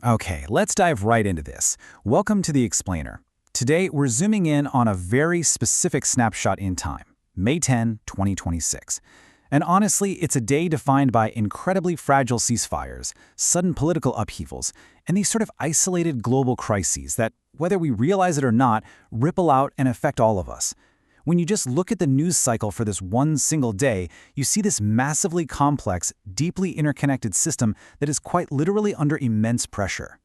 Okay, let's dive right into this. Welcome to The Explainer. Today, we're zooming in on a very specific snapshot in time, May 10, 2026. And honestly, it's a day defined by incredibly fragile ceasefires, sudden political upheavals, and these sort of isolated global crises that, whether we realize it or not, ripple out and affect all of us. When you just look at the news cycle for this one single day, you see this massively complex, deeply interconnected system that is quite literally under immense pressure.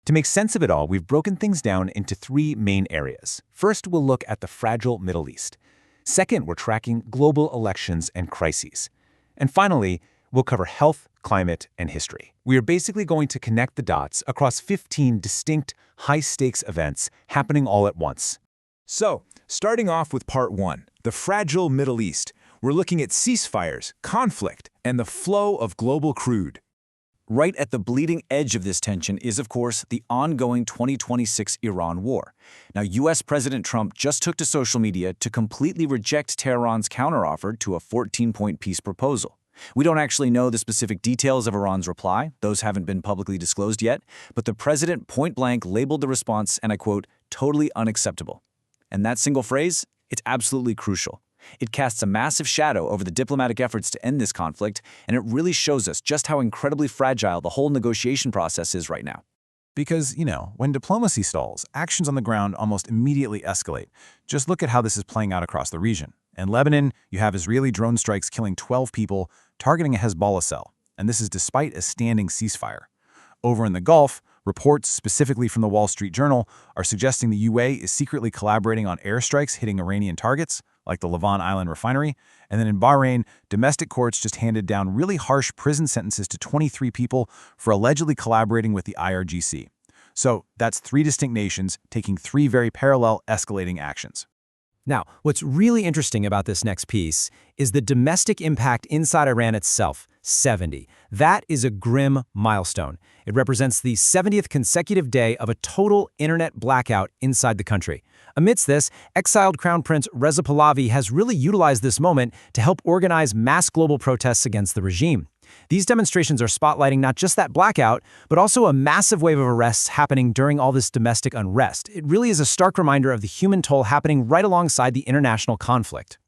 To make sense of it all, we've broken things down into three main areas. First, we'll look at the fragile Middle East. Second, we're tracking global elections and crises. And finally, we'll cover health, climate, and history. We are basically going to connect the dots across 15 distinct, high-stakes events happening all at once. So, starting off with part one, the fragile Middle East, we're looking at ceasefires, conflict, and the flow of global crude. Right at the bleeding edge of this tension is, of course, the ongoing 2026 Iran war. Now, U.S. President Trump just took to social media to completely reject Tehran's counteroffer to a 14-point peace proposal. We don't actually know the specific details of Iran's reply. Those haven't been publicly disclosed yet. But the president point-blank labeled the response, and I quote, totally unacceptable. And that single phrase, it's absolutely crucial. It casts a massive shadow over the diplomatic efforts to end this conflict, and it really shows us just how incredibly fragile the whole negotiation process is right now. Because, when diplomacy stalls, actions on the ground almost immediately escalate. Just look at how this is playing out across the region. In Lebanon, you have Israeli drone strikes killing 12 people, targeting a Hezbollah cell, and this is despite a standing ceasefire. Over in the Gulf, reports, specifically from the Wall Street Journal, are suggesting the UAE is secretly collaborating on airstrikes hitting Iranian targets, like the Lavon Island refinery. And then in Bahrain, domestic courts just handed down really harsh prison sentences to 23 people for allegedly collaborating with the IRGC. So that's three distinct nations taking three very parallel escalating actions. Now, what's really interesting about this next piece is the domestic impact inside Iran itself, 70. That is a grim milestone. It represents the 70th consecutive day of a total internet blackout inside the country. Amidst this, exiled Crown Prince Reza Pahlavi has really utilized this moment to help organize mass global protests against the regime. These demonstrations are spotlighting not just that blackout, but also a massive wave of arrests happening during all this domestic unrest. It really is a stark reminder of the human toll happening right alongside the international conflict.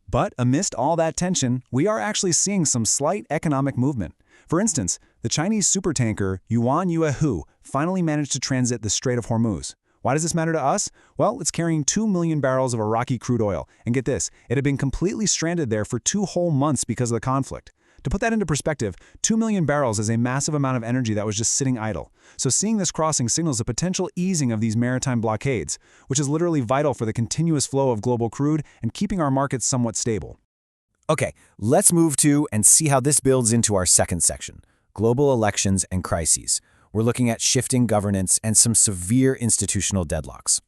But amidst all that tension, we are actually seeing some slight economic movement. For instance, the Chinese supertanker Yuan Yuehu finally managed to transit the Strait of Hormuz. Why does this matter to us? Well, it's carrying 2 million barrels of Iraqi crude oil. And get this, it had been completely stranded there for 2 whole months because of the conflict. To put that into perspective, 2 million barrels is a massive amount of energy that was just sitting idle. So seeing this crossing signals a potential easing of these maritime blockades, which is literally vital for the continuous flow of global crude and keeping our markets somewhat stable. Okay, let's move to and see how this builds into our second section, global elections and crises. We're looking at shifting governance and some severe institutional deadlocks.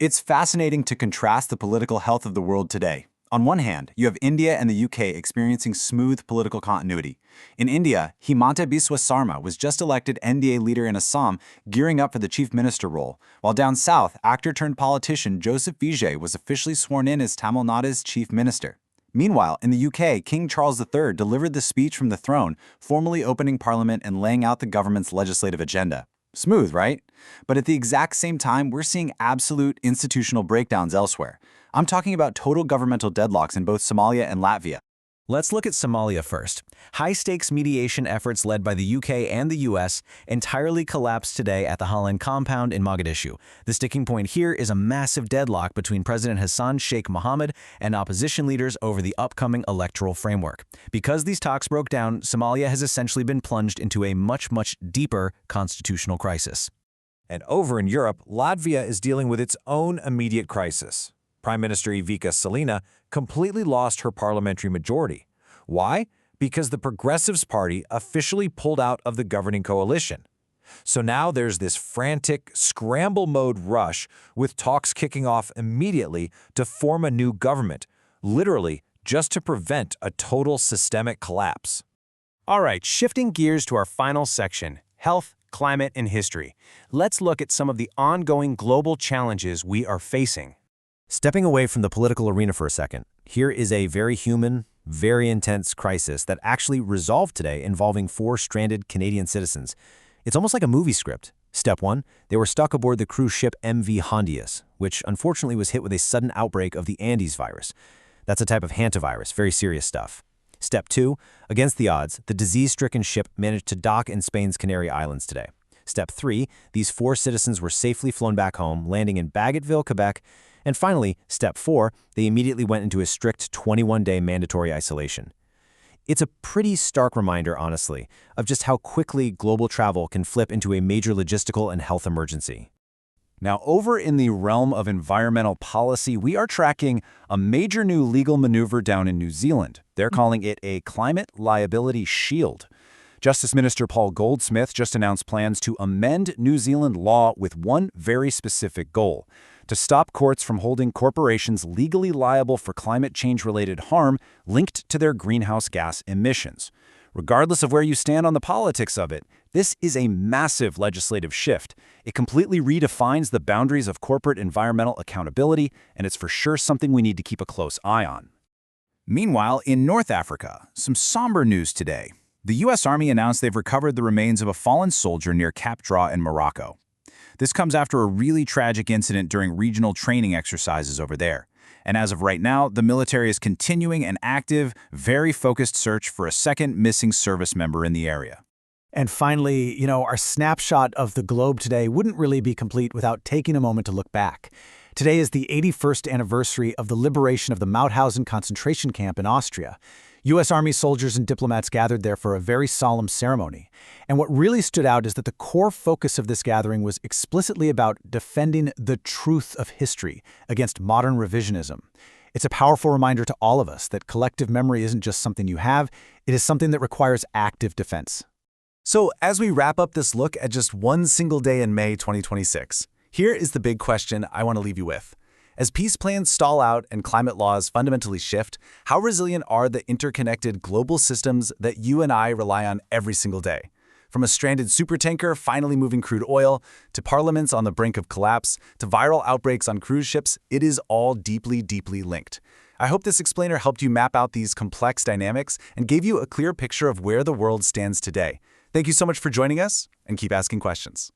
It's fascinating to contrast the political health of the world today. On one hand, you have India and the UK experiencing smooth political continuity. In India, Himanta Biswa Sarma was just elected NDA leader in Assam, gearing up for the chief minister role, while down south, actor-turned-politician Joseph Vijay was officially sworn in as Tamil Nadu's chief minister. Meanwhile, in the UK, King Charles III delivered the speech from the throne, formally opening Parliament and laying out the government's legislative agenda. Smooth, right? But at the exact same time, we're seeing absolute institutional breakdowns elsewhere. I'm talking about total governmental deadlocks in both Somalia and Latvia. Let's look at Somalia first. High-stakes mediation efforts led by the UK and the US entirely collapsed today at the Holland compound in Mogadishu. The sticking point here is a massive deadlock between President Hassan Sheikh Mohammed and opposition leaders over the upcoming electoral framework. Because these talks broke down, Somalia has essentially been plunged into a much, much deeper constitutional crisis. And over in Europe, Latvia is dealing with its own immediate crisis. Prime Minister Ivica Salina completely lost her parliamentary majority. Why? Because the Progressives Party officially pulled out of the governing coalition. So now there's this frantic scramble mode rush with talks kicking off immediately to form a new government, literally just to prevent a total systemic collapse. All right, shifting gears to our final section, health, climate, and history. Let's look at some of the ongoing global challenges we are facing. Stepping away from the political arena for a second, here is a very human, very intense crisis that actually resolved today involving 4 stranded Canadian citizens. It's almost like a movie script. Step 1, they were stuck aboard the cruise ship MV Hondias, which unfortunately was hit with a sudden outbreak of the Andes virus. That's a type of hantavirus, very serious stuff. Step 2, against the odds, the disease-stricken ship managed to dock in Spain's Canary Islands today. Step 3, these 4 citizens were safely flown back home, landing in Bagotville, Quebec. And finally, Step 4, they immediately went into a strict 21-day mandatory isolation. It's a pretty stark reminder, honestly, of just how quickly global travel can flip into a major logistical and health emergency. Now, over in the realm of environmental policy, we are tracking a major new legal maneuver down in New Zealand. They're calling it a climate liability shield. Justice Minister Paul Goldsmith just announced plans to amend New Zealand law with one very specific goal: to stop courts from holding corporations legally liable for climate change-related harm linked to their greenhouse gas emissions. Regardless of where you stand on the politics of it, this is a massive legislative shift. It completely redefines the boundaries of corporate environmental accountability, and it's for sure something we need to keep a close eye on. Meanwhile, in North Africa, some somber news today. The U.S. Army announced they've recovered the remains of a fallen soldier near Cap Dra in Morocco. This comes after a really tragic incident during regional training exercises over there. And as of right now, the military is continuing an active, very focused search for a second missing service member in the area. And finally, our snapshot of the globe today wouldn't really be complete without taking a moment to look back. Today is the 81st anniversary of the liberation of the Mauthausen concentration camp in Austria. U.S. Army soldiers and diplomats gathered there for a very solemn ceremony. And what really stood out is that the core focus of this gathering was explicitly about defending the truth of history against modern revisionism. It's a powerful reminder to all of us that collective memory isn't just something you have, it is something that requires active defense. So, as we wrap up this look at just one single day in May 2026, here is the big question I want to leave you with. As peace plans stall out and climate laws fundamentally shift, how resilient are the interconnected global systems that you and I rely on every single day? From a stranded supertanker finally moving crude oil, to parliaments on the brink of collapse, to viral outbreaks on cruise ships, it is all deeply, deeply linked. I hope this explainer helped you map out these complex dynamics and gave you a clear picture of where the world stands today. Thank you so much for joining us, and keep asking questions.